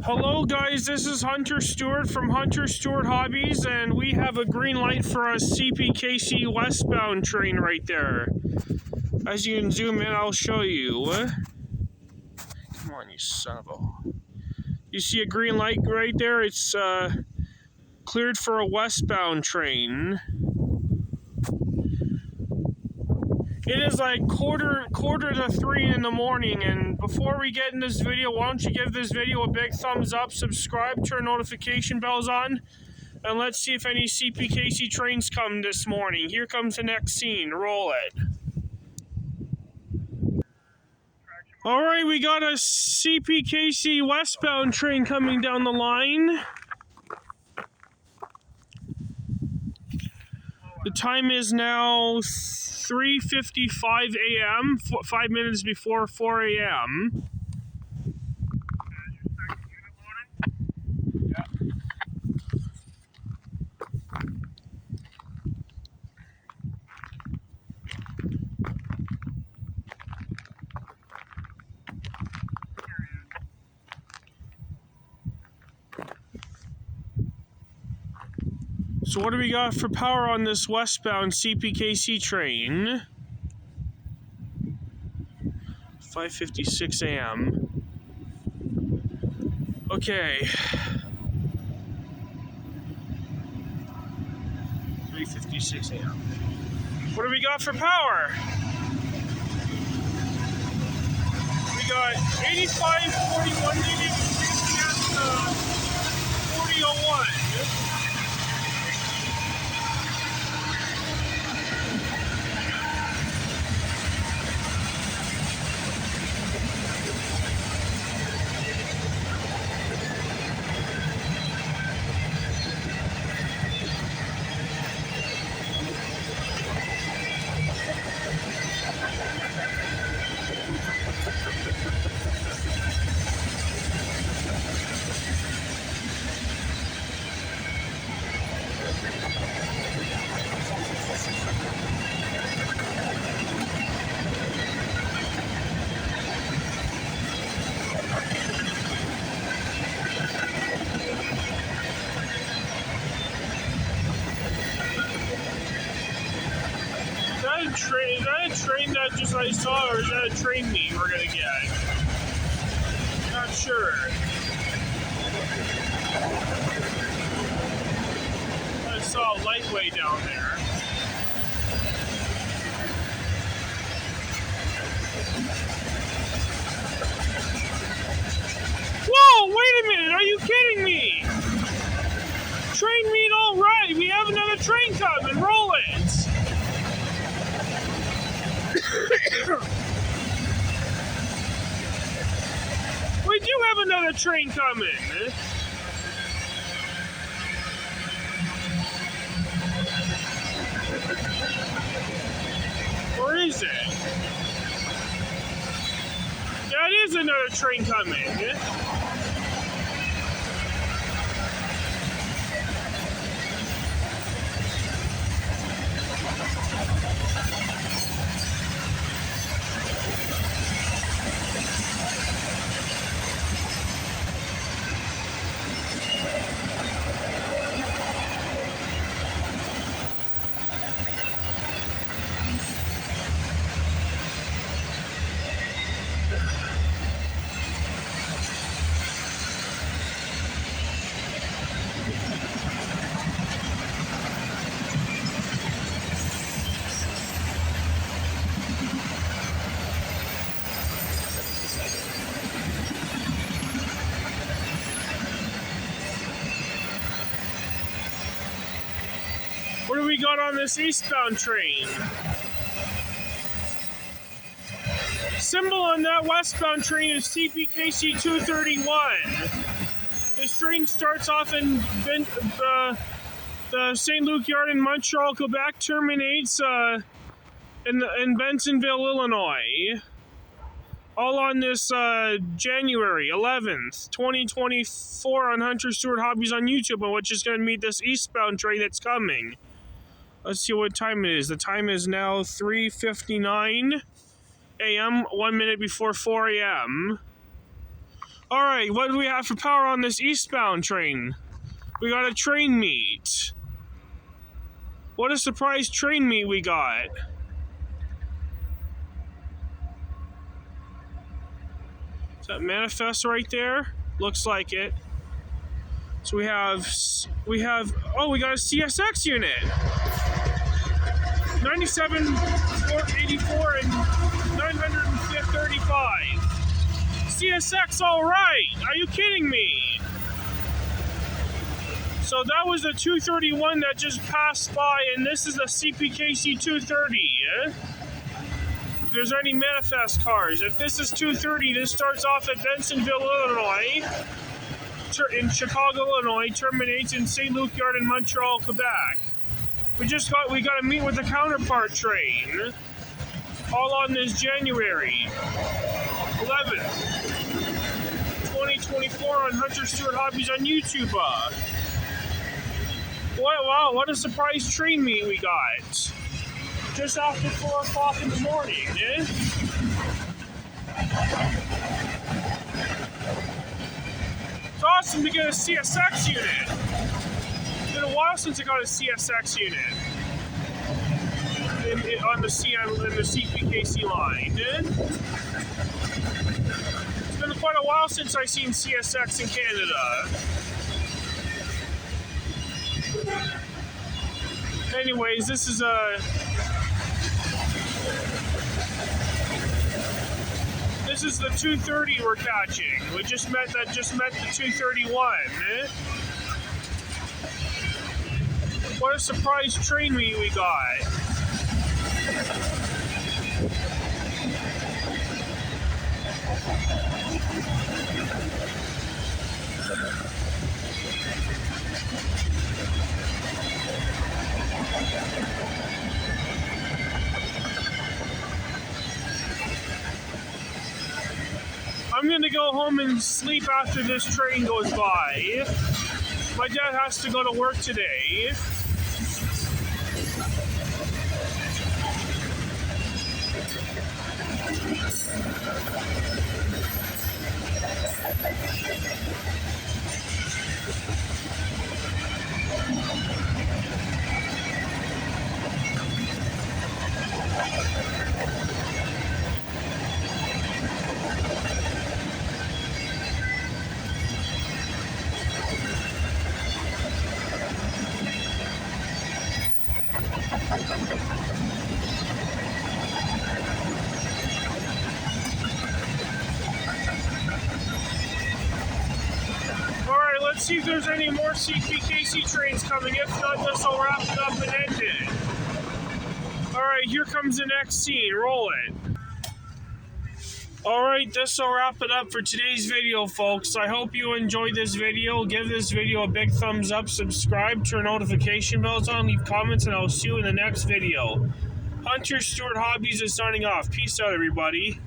Hello guys, this is Hunter Stewart from Hunter Stewart Hobbies, and we have a green light for a CPKC westbound train right there. As you can zoom in, I'll show you. Come on, you son of a... You see a green light right there? It's cleared for a westbound train. It is like quarter to 3 in the morning, and before we get in this video, why don't you give this video a big thumbs up, subscribe, turn notification bells on, and let's see if any CPKC trains come this morning. Here comes the next scene. Roll it. Alright, we got a CPKC westbound train coming down the line. The time is now 3:55 a.m., 5 minutes before 4 a.m. So what do we got for power on this westbound CPKC train? 5:56 a.m. Okay. 3:56 a.m. What do we got for power? We got 85, 41, 60, and 4001. Is that a train that just I saw, or is that a train meet we're gonna get? Not sure. I saw a lightway down there. Whoa, wait a minute, are you kidding me? Train meet all right, we have another train coming, roll it! We do have another train coming. Or is it? That is another train coming. What do we got on this eastbound train? Symbol on that westbound train is CPKC 231. This train starts off in the St. Luc Yard in Montreal, Quebec, terminates in Bentonville, Illinois. All on this January 11th, 2024 on Hunter Stewart Hobbies on YouTube, which is going to meet this eastbound train that's coming. Let's see what time it is. The time is now 3:59 a.m., 1 minute before 4 a.m. Alright, what do we have for power on this eastbound train? We got a train meet. What a surprise train meet we got. Is that manifest right there? Looks like it. So we have, oh, we got a CSX unit. 97, 484, and 935. CSX, all right. Are you kidding me? So that was the 231 that just passed by, and this is the CPKC 230. If there's any manifest cars, if this is 230, this starts off at Bensonville, Illinois, in Chicago, Illinois, terminates in St. Luc Yard in Montreal, Quebec. We got to meet with the counterpart train, all on this January 11th, 2024 on Hunter Stewart Hobbies on YouTube. Wow, what a surprise train meet we got. Just after 4 o'clock in the morning, eh? It's awesome to get a CSX unit. It's been a while since I got a CSX unit on the CPKC line. It's been quite a while since I've seen CSX in Canada. Anyways, this is the 230 we're catching. We just met the 231. Eh? What a surprise train meet we got. I'm gonna go home and sleep after this train goes by. My dad has to go to work today. Let's see if there's any more CPKC trains coming. If not, this will wrap it up and end it. Alright, here comes the next scene. Roll it. Alright, this will wrap it up for today's video, folks. I hope you enjoyed this video. Give this video a big thumbs up, subscribe, turn notification bells on, leave comments, and I'll see you in the next video. Hunter Stewart Hobbies is signing off. Peace out, everybody.